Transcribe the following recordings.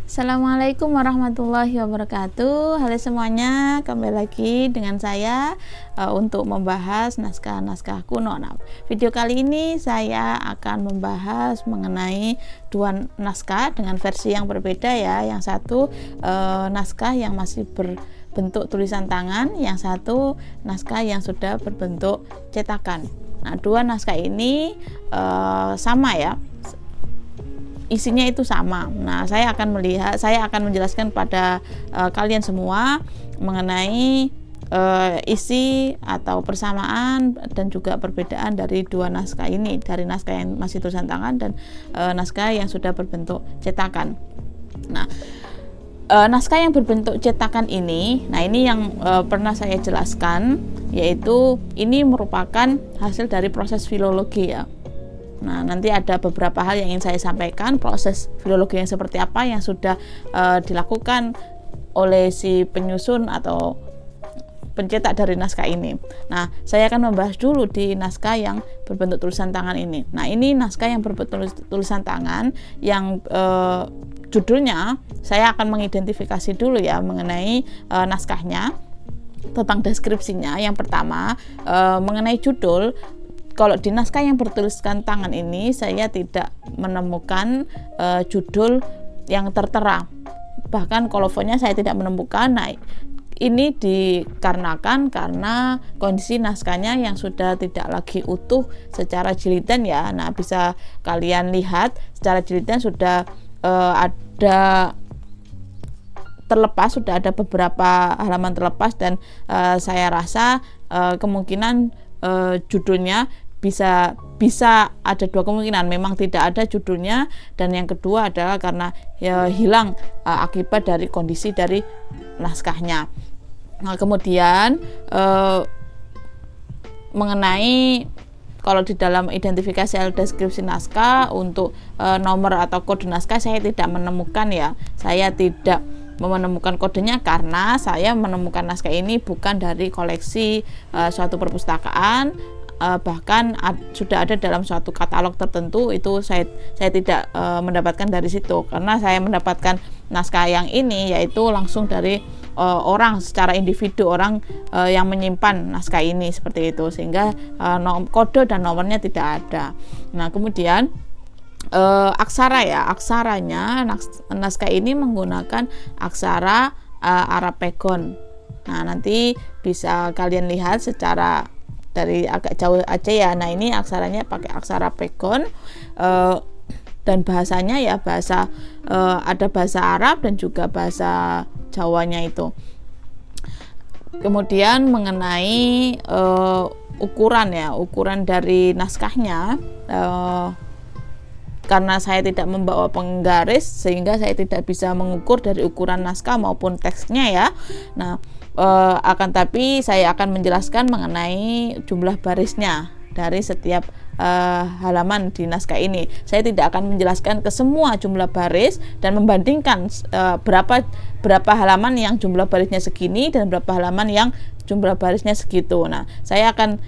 Assalamualaikum warahmatullahi wabarakatuh. Halo semuanya, kembali lagi dengan saya untuk membahas naskah-naskah kuno. Nah, video kali ini saya akan membahas mengenai dua naskah dengan versi yang berbeda ya. Yang satu naskah yang masih berbentuk tulisan tangan, yang satu naskah yang sudah berbentuk cetakan. Nah, dua naskah ini sama ya, isinya itu sama. Nah, saya akan menjelaskan pada kalian semua mengenai isi atau persamaan dan juga perbedaan dari dua naskah ini, dari naskah yang masih tulisan tangan dan naskah yang sudah berbentuk cetakan. Nah, naskah yang berbentuk cetakan ini, nah ini yang pernah saya jelaskan, yaitu ini merupakan hasil dari proses filologi ya. Nah, nanti ada beberapa hal yang ingin saya sampaikan, proses filologi yang seperti apa yang sudah dilakukan oleh si penyusun atau pencetak dari naskah ini. Nah, saya akan membahas dulu di naskah yang berbentuk tulisan tangan ini. Nah, ini naskah yang berbentuk tulisan tangan yang judulnya saya akan mengidentifikasi dulu ya mengenai naskahnya, tentang deskripsinya. Yang pertama, mengenai judul. Kalau di naskah yang bertuliskan tangan ini saya tidak menemukan judul yang tertera, bahkan kolofonnya saya tidak menemukan. Nah, ini dikarenakan karena kondisi naskahnya yang sudah tidak lagi utuh secara jilidan ya. Nah, bisa kalian lihat secara jilidan sudah ada terlepas, sudah ada beberapa halaman terlepas, dan saya rasa kemungkinan judulnya bisa ada dua kemungkinan, memang tidak ada judulnya, dan yang kedua adalah karena hilang akibat dari kondisi dari naskahnya. Nah, kemudian mengenai kalau di dalam identifikasi atau deskripsi naskah untuk nomor atau kode naskah saya tidak menemukan ya. Saya tidak menemukan kodenya karena saya menemukan naskah ini bukan dari koleksi suatu perpustakaan, bahkan sudah ada dalam suatu katalog tertentu. Itu saya tidak mendapatkan dari situ, karena saya mendapatkan naskah yang ini yaitu langsung dari orang, secara individu, orang yang menyimpan naskah ini seperti itu, sehingga kode dan nomornya tidak ada. Nah, kemudian aksara ya, aksaranya naskah ini menggunakan aksara Arapegon. Nah, nanti bisa kalian lihat secara dari agak jauh aja ya. Nah, ini aksaranya pakai aksara Pegon, dan bahasanya ya bahasa ada bahasa Arab dan juga bahasa Jawanya itu. Kemudian mengenai ukuran ya, ukuran dari naskahnya, karena saya tidak membawa penggaris sehingga saya tidak bisa mengukur dari ukuran naskah maupun teksnya ya. Nah, akan tapi saya akan menjelaskan mengenai jumlah barisnya dari setiap halaman di naskah ini. Saya tidak akan menjelaskan ke semua jumlah baris dan membandingkan berapa halaman yang jumlah barisnya segini dan berapa halaman yang jumlah barisnya segitu. Nah, saya akan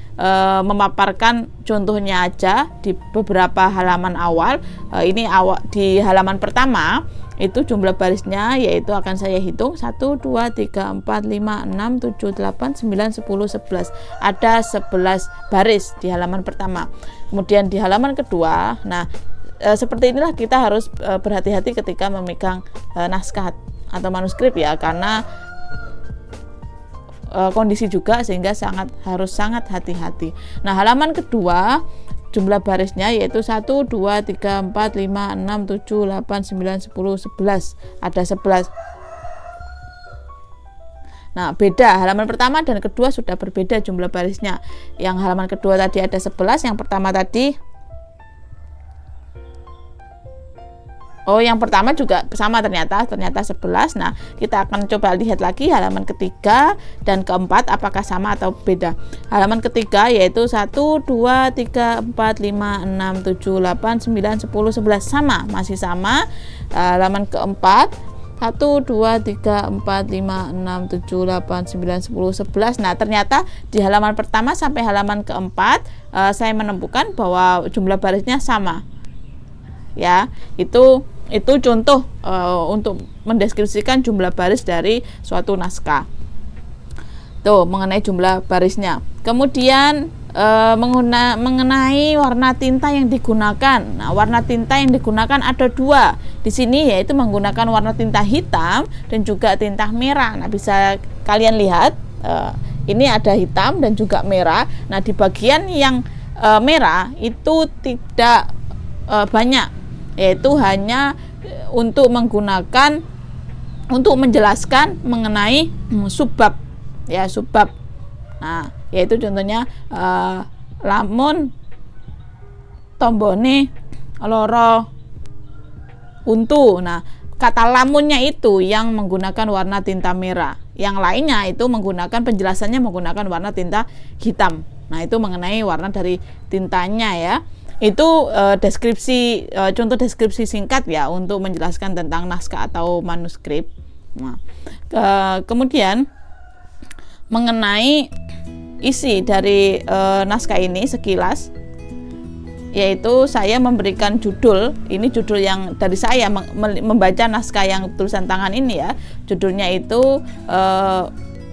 memaparkan contohnya aja di beberapa halaman awal. Ini di halaman pertama itu jumlah barisnya yaitu akan saya hitung 1, 2, 3, 4, 5, 6, 7, 8, 9, 10, 11. Ada 11 baris di halaman pertama. Kemudian di halaman kedua, nah seperti inilah kita harus berhati-hati ketika memegang naskah atau manuskrip ya, karena kondisi juga sehingga harus sangat hati-hati. Nah, halaman kedua jumlah barisnya yaitu 1, 2, 3, 4, 5, 6, 7, 8, 9, 10, 11. Ada 11. Nah, beda. Halaman pertama dan kedua sudah berbeda jumlah barisnya. Yang halaman kedua tadi ada 11, yang pertama tadi yang pertama juga sama ternyata 11. Nah, kita akan coba lihat lagi halaman ketiga dan keempat apakah sama atau beda. Halaman ketiga yaitu 1, 2, 3, 4, 5, 6, 7, 8, 9, 10, 11 sama, masih sama. Halaman keempat 1, 2, 3, 4, 5, 6, 7, 8, 9, 10, 11. Nah, ternyata di halaman pertama sampai halaman keempat saya menemukan bahwa jumlah barisnya sama. Ya, itu Itu contoh untuk mendeskripsikan jumlah baris dari suatu naskah. Tuh, mengenai jumlah barisnya. Kemudian mengenai warna tinta yang digunakan. Nah, warna tinta yang digunakan ada dua di sini, yaitu menggunakan warna tinta hitam dan juga tinta merah. Nah, bisa kalian lihat ini ada hitam dan juga merah. Nah, di bagian yang merah itu tidak banyak, yaitu hanya untuk menjelaskan mengenai subbab, ya, subbab. Nah, yaitu contohnya lamun tombone loro untu. Nah, kata lamunnya itu yang menggunakan warna tinta merah, yang lainnya itu menggunakan penjelasannya menggunakan warna tinta hitam. Nah, itu mengenai warna dari tintanya, ya. Itu contoh deskripsi singkat, ya, untuk menjelaskan tentang naskah atau manuskrip. Nah, kemudian mengenai isi dari naskah ini sekilas, yaitu saya memberikan judul. Ini judul yang dari saya membaca naskah yang tulisan tangan ini, ya. Judulnya itu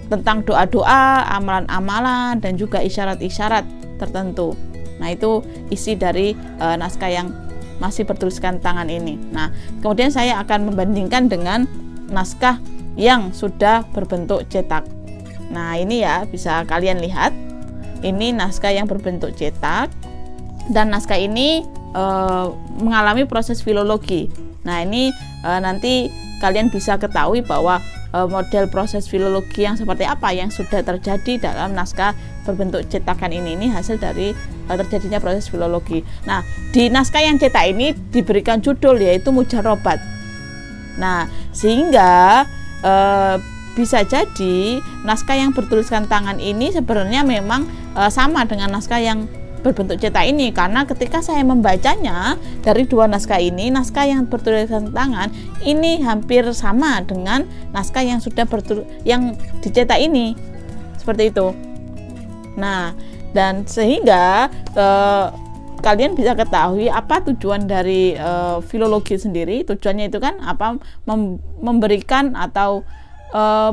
tentang doa-doa, amalan-amalan, dan juga isyarat-isyarat tertentu. Nah, itu isi dari naskah yang masih bertuliskan tangan ini. Nah, kemudian saya akan membandingkan dengan naskah yang sudah berbentuk cetak. Nah, ini, ya, bisa kalian lihat. Ini naskah yang berbentuk cetak, dan naskah ini mengalami proses filologi. Nah, ini nanti kalian bisa ketahui bahwa model proses filologi yang seperti apa yang sudah terjadi dalam naskah berbentuk cetakan ini hasil dari terjadinya proses filologi. Nah, di naskah yang cetak ini diberikan judul, yaitu mujarobat. Nah, sehingga bisa jadi naskah yang bertuliskan tangan ini sebenarnya memang sama dengan naskah yang berbentuk cetak ini, karena ketika saya membacanya dari dua naskah ini, naskah yang bertuliskan tangan ini hampir sama dengan naskah yang sudah yang dicetak ini, seperti itu. Nah, dan sehingga kalian bisa ketahui apa tujuan dari filologi sendiri. Tujuannya itu kan apa, memberikan atau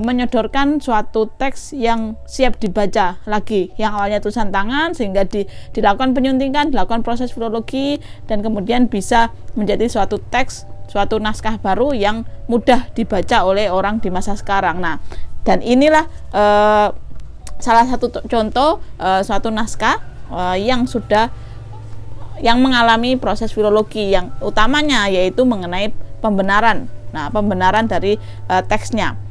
menyodorkan suatu teks yang siap dibaca lagi, yang awalnya tulisan tangan, sehingga dilakukan penyuntingan, dilakukan proses filologi, dan kemudian bisa menjadi suatu teks, suatu naskah baru yang mudah dibaca oleh orang di masa sekarang. Nah, dan inilah salah satu contoh suatu naskah yang mengalami proses filologi, yang utamanya yaitu mengenai pembenaran. Nah, pembenaran dari teksnya.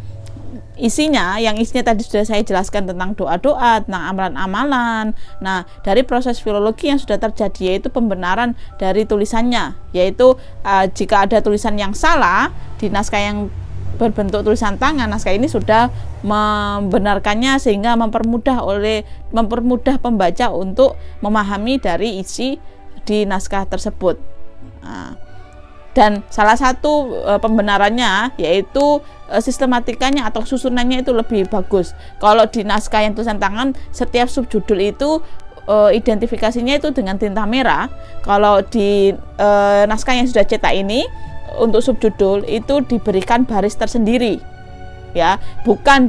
Isinya tadi sudah saya jelaskan tentang doa-doa, tentang amalan-amalan. Nah, dari proses filologi yang sudah terjadi yaitu pembenaran dari tulisannya, yaitu jika ada tulisan yang salah di naskah yang berbentuk tulisan tangan, naskah ini sudah membenarkannya sehingga mempermudah pembaca untuk memahami dari isi di naskah tersebut. Nah, dan salah satu pembenarannya yaitu sistematikanya atau susunannya itu lebih bagus. Kalau di naskah yang tulisan tangan, setiap subjudul itu identifikasinya itu dengan tinta merah. Kalau di naskah yang sudah cetak ini, untuk subjudul itu diberikan baris tersendiri, ya, bukan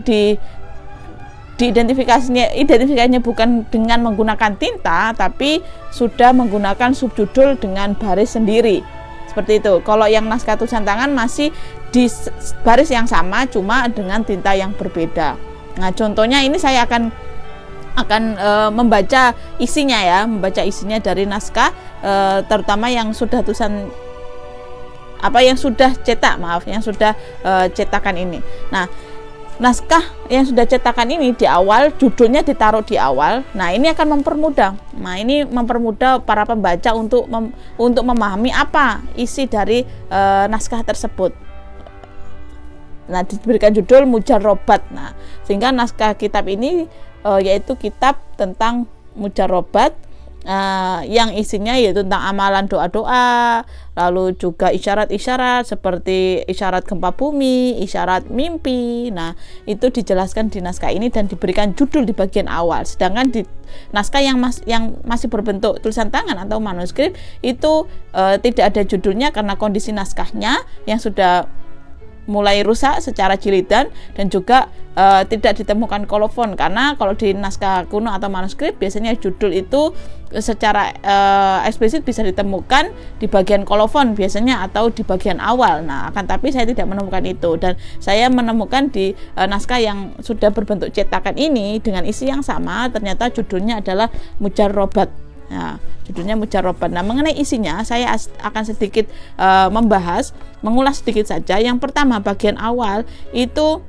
identifikasinya bukan dengan menggunakan tinta, tapi sudah menggunakan subjudul dengan baris sendiri. Seperti itu. Kalau yang naskah tulisan tangan masih di baris yang sama, cuma dengan tinta yang berbeda. Nah, contohnya ini saya akan membaca isinya, ya, membaca isinya dari naskah, terutama yang sudah tulisan yang sudah cetak, yang sudah cetakan ini. Nah, naskah yang sudah cetakan ini di awal, judulnya ditaruh di awal. Nah, ini akan mempermudah. Nah, ini mempermudah para pembaca untuk memahami apa isi dari naskah tersebut. Nah, diberikan judul mujarobat. Nah, sehingga naskah kitab ini yaitu kitab tentang mujarobat, yang isinya yaitu tentang amalan doa-doa, lalu juga isyarat-isyarat seperti isyarat gempa bumi, isyarat mimpi. Nah, itu dijelaskan di naskah ini dan diberikan judul di bagian awal. Sedangkan di naskah yang masih berbentuk tulisan tangan atau manuskrip itu tidak ada judulnya karena kondisi naskahnya yang sudah mulai rusak secara jilidan dan juga tidak ditemukan kolofon, karena kalau di naskah kuno atau manuskrip biasanya judul itu secara eksplisit bisa ditemukan di bagian kolofon biasanya atau di bagian awal. Nah, akan tapi saya tidak menemukan itu, dan saya menemukan di naskah yang sudah berbentuk cetakan ini dengan isi yang sama, ternyata judulnya adalah Mujarrobat. Nah, judulnya Mujarrobat. Nah, mengenai isinya saya akan sedikit mengulas sedikit saja. Yang pertama, bagian awal itu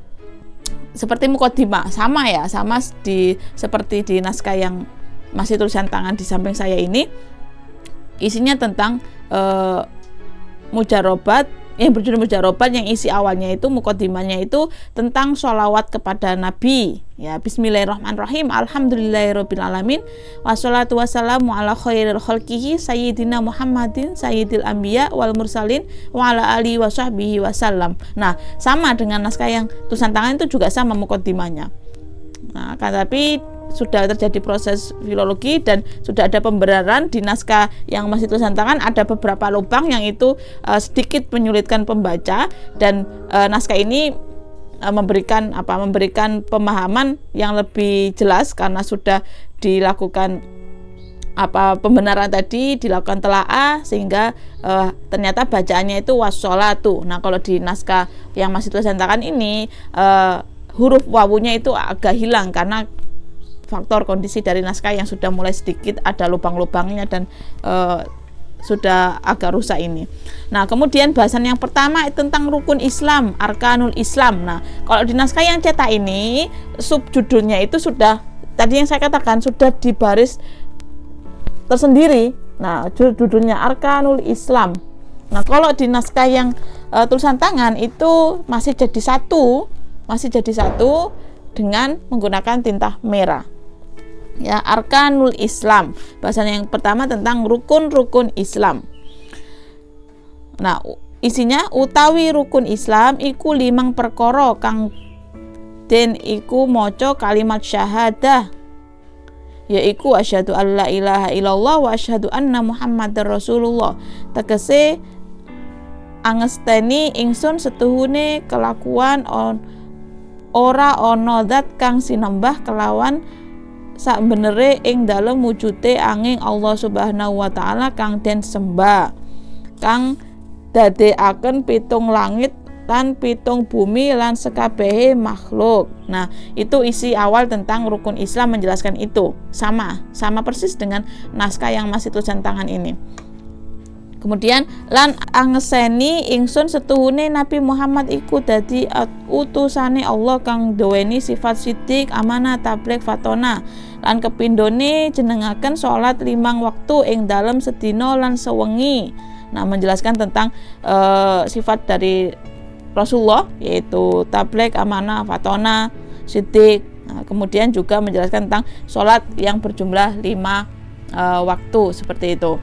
seperti mukodimah, sama seperti di naskah yang masih tulisan tangan di samping saya ini. Isinya tentang Mujarrobat, yang berjudul Mujarrobat, yang isi awalnya itu mukodimahnya itu tentang sholawat kepada Nabi. Ya, bismillahirrahmanirrahim. Alhamdulillahirrabbilalamin. Wassalatu wassalamu ala khairil khalqihi sayyidina Muhammadin sayyidil anbiya wal mursalin wa ala alihi wa sahbihi wasallam. Nah, sama dengan naskah yang tulisan tangan itu juga sama mukodimahnya. Nah, tapi sudah terjadi proses filologi dan sudah ada pembenaran. Di naskah yang masih tulisan tangan ada beberapa lubang yang itu sedikit menyulitkan pembaca, dan naskah ini memberikan pemahaman yang lebih jelas karena sudah dilakukan pembenaran tadi, dilakukan telaah, sehingga ternyata bacaannya itu wassolatu. Nah, kalau di naskah yang masih tulisan tangan ini huruf wawunya itu agak hilang karena faktor kondisi dari naskah yang sudah mulai sedikit ada lubang-lubangnya dan sudah agak rusak ini. Nah, kemudian bahasan yang pertama tentang rukun Islam, arkanul Islam. Nah, kalau di naskah yang cetak ini subjudulnya itu sudah, tadi yang saya katakan, sudah dibaris tersendiri. Nah, judulnya arkanul Islam. Nah, kalau di naskah yang tulisan tangan itu masih jadi satu dengan menggunakan tinta merah. Ya, arkanul Islam. Bahasan yang pertama tentang rukun-rukun Islam. Nah, isinya utawi rukun Islam iku 5 perkara kang den iku maca kalimat syahadah, yaiku asyhadu alla ilaha illallah wa asyhadu anna muhammadar rasulullah. Tegese angesteni ingsun setuhune kelakuan ora ana zat kang sinembah kelawan sak benere ing dalem wujude angin Allah Subhanahu wa taala kang den sembah, kang dadekaken 7 langit lan 7 bumi lan sekabehe makhluk. Nah, itu isi awal tentang rukun Islam, menjelaskan itu sama persis dengan naskah yang masih tulisan tangan ini. Kemudian lan angeseni ingsun setuhune Nabi Muhammad iku dadi utusane Allah kang duweni sifat sidik, amanah, tabligh, fatona. Lan kepindhone jenengaken salat 5 waktu ing dalem sedina lan sewengi. Nah, menjelaskan tentang sifat dari Rasulullah, yaitu tabligh, amanah, fatona, sidik. Nah, kemudian juga menjelaskan tentang salat yang berjumlah 5 waktu seperti itu.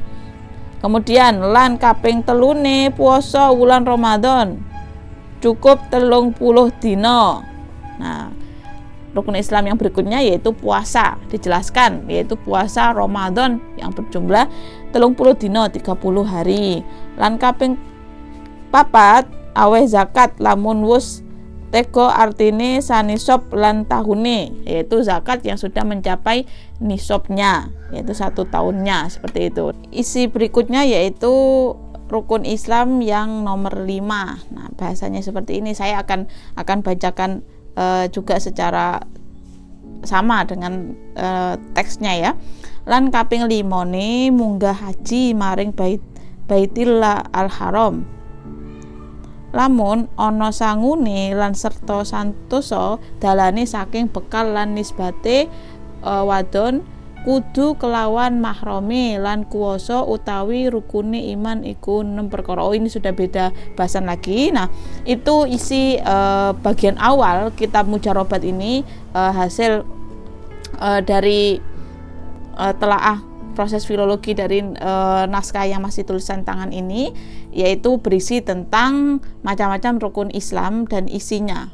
Kemudian lan kaping telune puasa wulan Ramadan cukup 30 dina. Nah, rukun Islam yang berikutnya yaitu puasa, dijelaskan yaitu puasa Ramadan yang berjumlah 30 dina 30 hari. Lan kaping papat aweh zakat lamun wus teko artine sanisop lan tahune, yaitu zakat yang sudah mencapai nisabnya, yaitu 1 tahunnya, seperti itu. Isi berikutnya yaitu rukun Islam yang nomor 5. Nah, bahasanya seperti ini. Saya akan bacakan juga secara sama dengan teksnya ya. Lan kaping 5 munggah haji maring Baitillah al-Haram. Lamun ana sangune lan serta santosa dalane saking bekal lan nisbate wadon kudu kelawan mahrame lan kuwasa utawi rukune iman iku 6 perkara. Oh, ini sudah beda bahasan lagi. Nah, itu isi bagian awal kitab Mujarrobat ini, hasil dari telaah proses filologi dari naskah yang masih tulisan tangan ini, yaitu berisi tentang macam-macam rukun Islam dan isinya.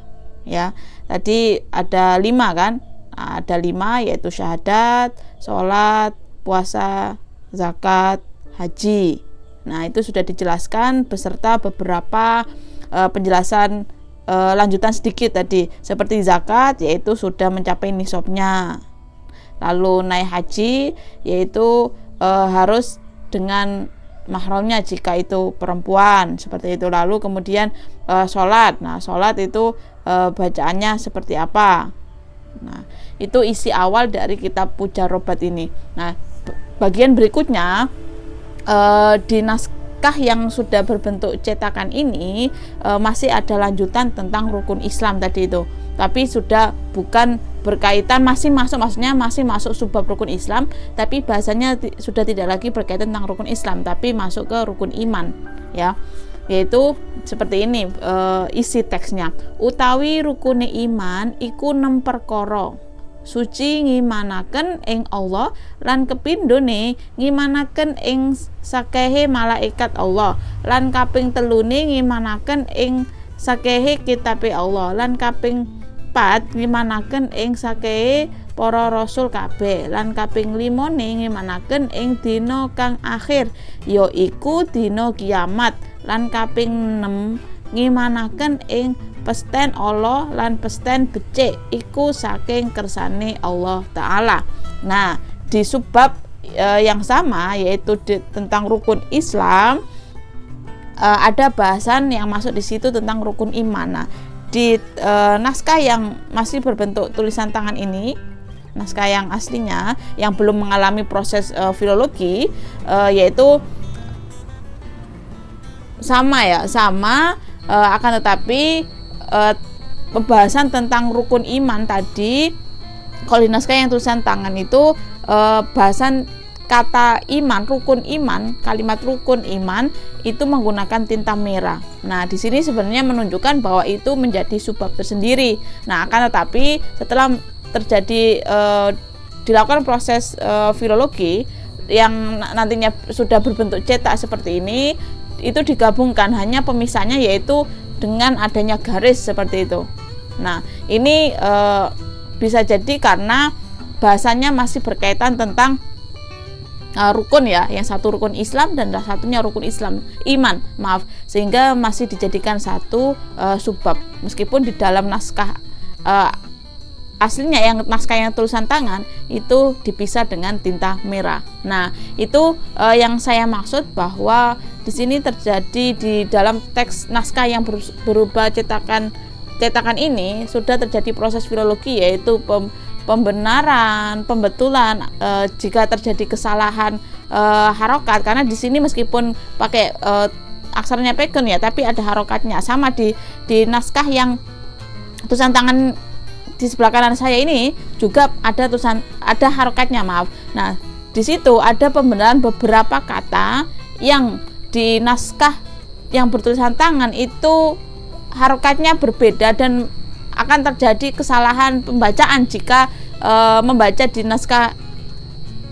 Ya, tadi ada 5 kan? Nah, ada 5, yaitu syahadat, sholat, puasa, zakat, haji. Nah, itu sudah dijelaskan beserta beberapa penjelasan lanjutan sedikit tadi, seperti zakat, yaitu sudah mencapai nisabnya. Lalu naik haji, yaitu harus dengan mahramnya jika itu perempuan, seperti itu. Lalu kemudian sholat. Nah, sholat itu bacaannya seperti apa. Nah, itu isi awal dari kitab Pujarobat ini. Nah, bagian berikutnya di naskah yang sudah berbentuk cetakan ini masih ada lanjutan tentang rukun Islam tadi itu, tapi sudah bukan berkaitan, masih masuk subbab rukun Islam, tapi bahasanya sudah tidak lagi berkaitan tentang rukun Islam, tapi masuk ke rukun iman, ya, yaitu seperti ini isi teksnya. Utawi rukune iman iku 6 perkara. Suci ngimanaken ing Allah lan kepindhone ngimanaken ing sakehe malaikat Allah lan kaping telune ngimanaken ing sakehe kitabe Allah lan kaping 4 ngimanaken ing sakehe para rasul kabeh lan kaping 5 ngimanaken ing dina kang akhir ya iku dina kiamat lan kaping 6 ngimanaken ing pesten Allah lan pesten becik iku saking kersane Allah Ta'ala. Nah, di subbab yang sama, yaitu tentang rukun Islam, ada bahasan yang masuk di situ tentang rukun iman. Nah, di naskah yang masih berbentuk tulisan tangan ini, naskah yang aslinya yang belum mengalami proses filologi, yaitu sama akan tetapi pembahasan tentang rukun iman tadi, kalau di naskah yang tulisan tangan itu bahasan kata iman, rukun iman, kalimat rukun iman itu menggunakan tinta merah. Nah, di sini sebenarnya menunjukkan bahwa itu menjadi subbab tersendiri. Nah, akan tetapi setelah terjadi dilakukan proses filologi yang nantinya sudah berbentuk cetak seperti ini, itu digabungkan, hanya pemisahnya yaitu dengan adanya garis seperti itu. Nah, ini bisa jadi karena bahasanya masih berkaitan tentang rukun, ya, yang satu rukun Islam dan satunya rukun Islam iman, sehingga masih dijadikan satu subbab, meskipun di dalam naskah aslinya yang naskah yang tulisan tangan itu dipisah dengan tinta merah. Nah, itu yang saya maksud bahwa di sini terjadi di dalam teks naskah yang berubah cetakan ini sudah terjadi proses filologi, yaitu pembenaran, pembetulan jika terjadi kesalahan harokat, karena di sini meskipun pakai aksaranya peken, ya, tapi ada harokatnya. Sama di naskah yang tulisan tangan di sebelah kanan saya ini juga ada harokatnya, Nah, di situ ada pembenaran beberapa kata yang di naskah yang bertulisan tangan itu harokatnya berbeda dan akan terjadi kesalahan pembacaan jika membaca di naskah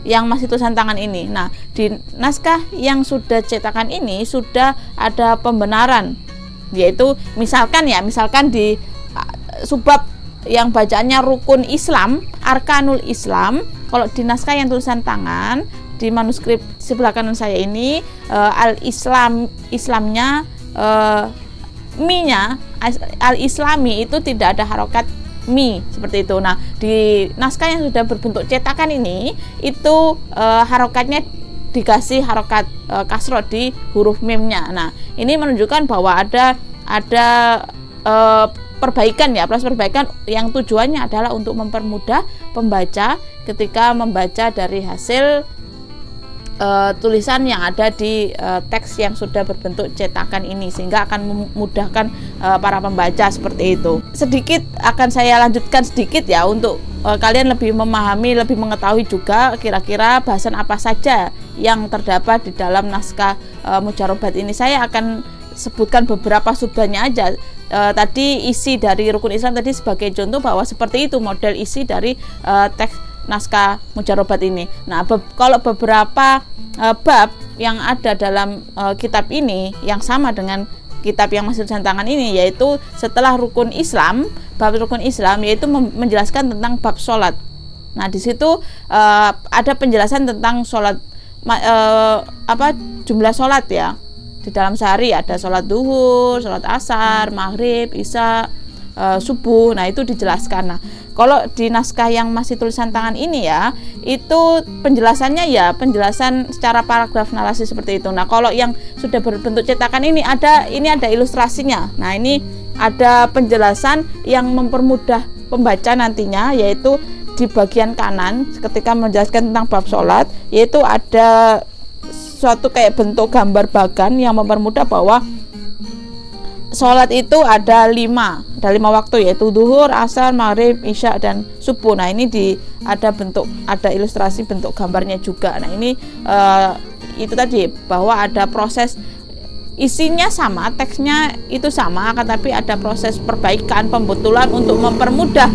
yang masih tulisan tangan ini. Nah, di naskah yang sudah cetakan ini sudah ada pembenaran, yaitu misalkan di subbab yang bacaannya rukun Islam, arkanul Islam, kalau di naskah yang tulisan tangan di manuskrip sebelah kanan saya ini Islamnya mi-nya al-islami itu tidak ada harokat mi seperti itu. Nah, di naskah yang sudah berbentuk cetakan ini itu harokatnya dikasih harokat kasroh di huruf mimnya. Nah, ini menunjukkan bahwa ada perbaikan, ya, proses perbaikan yang tujuannya adalah untuk mempermudah pembaca ketika membaca dari hasil tulisan yang ada di teks yang sudah berbentuk cetakan ini, sehingga akan memudahkan para pembaca seperti itu. Sedikit akan saya lanjutkan sedikit, ya, untuk kalian lebih memahami, lebih mengetahui juga kira-kira bahasan apa saja yang terdapat di dalam naskah Mujarobat ini. Saya akan sebutkan beberapa subbabnya aja. Tadi isi dari rukun Islam tadi sebagai contoh bahwa seperti itu model isi dari teks naskah mujarobat ini. Nah, kalau beberapa bab yang ada dalam kitab ini yang sama dengan kitab yang masih tulisan tangan ini, yaitu setelah rukun Islam, bab rukun Islam yaitu menjelaskan tentang bab sholat. Nah, di situ ada penjelasan tentang sholat, jumlah sholat ya. Di dalam sehari ada sholat duhur, sholat asar, maghrib, isya, subuh. Nah, itu dijelaskan. Nah, kalau di naskah yang masih tulisan tangan ini ya, itu penjelasannya ya penjelasan secara paragraf narasi seperti itu. Nah, kalau yang sudah berbentuk cetakan ini ada ilustrasinya. Nah, ini ada penjelasan yang mempermudah pembaca nantinya, yaitu di bagian kanan ketika menjelaskan tentang bab sholat, yaitu ada suatu kayak bentuk gambar bagan yang mempermudah bahwa sholat itu ada lima waktu, yaitu duhur, asar, maghrib, isya, dan subuh. Nah, ini ada ilustrasi bentuk gambarnya juga. Nah, ini itu tadi bahwa ada proses, isinya sama, teksnya itu sama, tapi ada proses perbaikan, pembetulan untuk mempermudah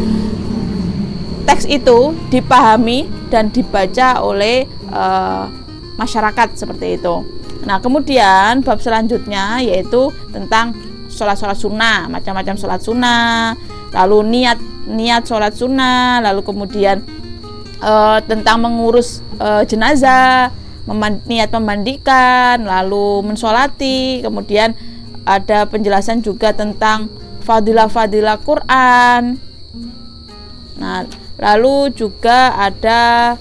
teks itu dipahami dan dibaca oleh masyarakat seperti itu. Nah, kemudian bab selanjutnya yaitu tentang sholat sunnah, macam-macam sholat sunnah, lalu niat sholat sunnah, lalu kemudian tentang mengurus jenazah, niat memandikan, lalu mensolati, kemudian ada penjelasan juga tentang fadilah Quran. Nah, lalu juga ada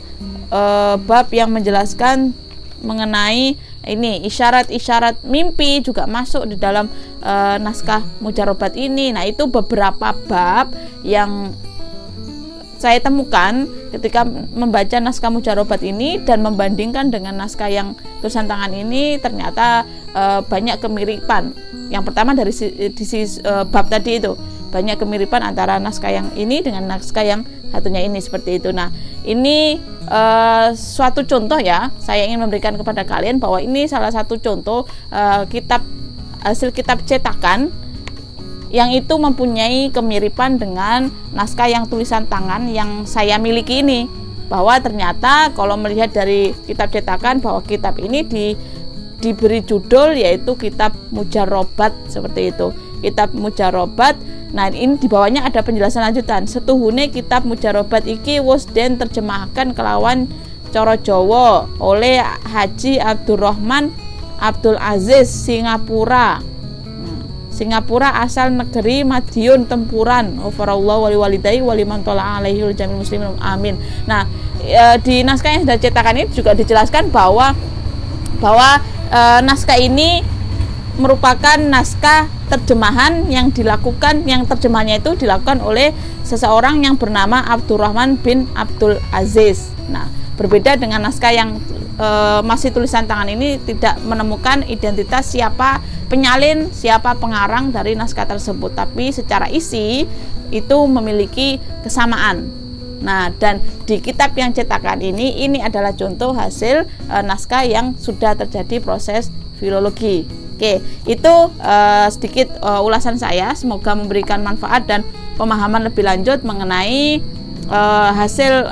bab yang menjelaskan mengenai ini isyarat mimpi juga masuk di dalam naskah mujarobat ini. Nah, itu beberapa bab yang saya temukan ketika membaca naskah mujarobat ini dan membandingkan dengan naskah yang tulisan tangan ini, ternyata banyak kemiripan. Yang pertama dari sisi bab tadi itu banyak kemiripan antara naskah yang ini dengan naskah yang satunya ini seperti itu. Nah, ini suatu contoh ya, saya ingin memberikan kepada kalian bahwa ini salah satu contoh hasil kitab cetakan yang itu mempunyai kemiripan dengan naskah yang tulisan tangan yang saya miliki ini. Bahwa ternyata kalau melihat dari kitab cetakan bahwa kitab ini diberi judul yaitu kitab mujarobat seperti itu. Kitab mujarobat. Nah, ini di bawahnya ada penjelasan lanjutan. Setuhune kitab mujarobat iki wis den terjemahkan kelawan cara Jawa oleh Haji Abdurrahman Abdul Aziz Singapura asal negeri Madiun Tempuran. Ghafarallahu wali walidayhi wali man tala alaihi wal jamil muslimin amin. Nah, di naskah yang sudah cetakan ini juga dijelaskan bahwa naskah ini merupakan naskah terjemahan yang terjemahannya itu dilakukan oleh seseorang yang bernama Abdurrahman bin Abdul Aziz. Nah, berbeda dengan naskah yang masih tulisan tangan ini, tidak menemukan identitas siapa penyalin, siapa pengarang dari naskah tersebut, tapi secara isi itu memiliki kesamaan. Nah, dan di kitab yang cetakan ini adalah contoh hasil naskah yang sudah terjadi proses filologi. Oke, itu sedikit ulasan saya, semoga memberikan manfaat dan pemahaman lebih lanjut mengenai hasil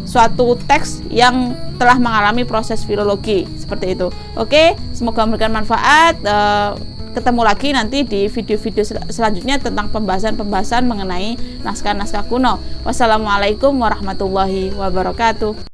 suatu teks yang telah mengalami proses filologi seperti itu. Oke, semoga memberikan manfaat. Ketemu lagi nanti di video-video selanjutnya tentang pembahasan mengenai naskah-naskah kuno. Wassalamualaikum warahmatullahi wabarakatuh.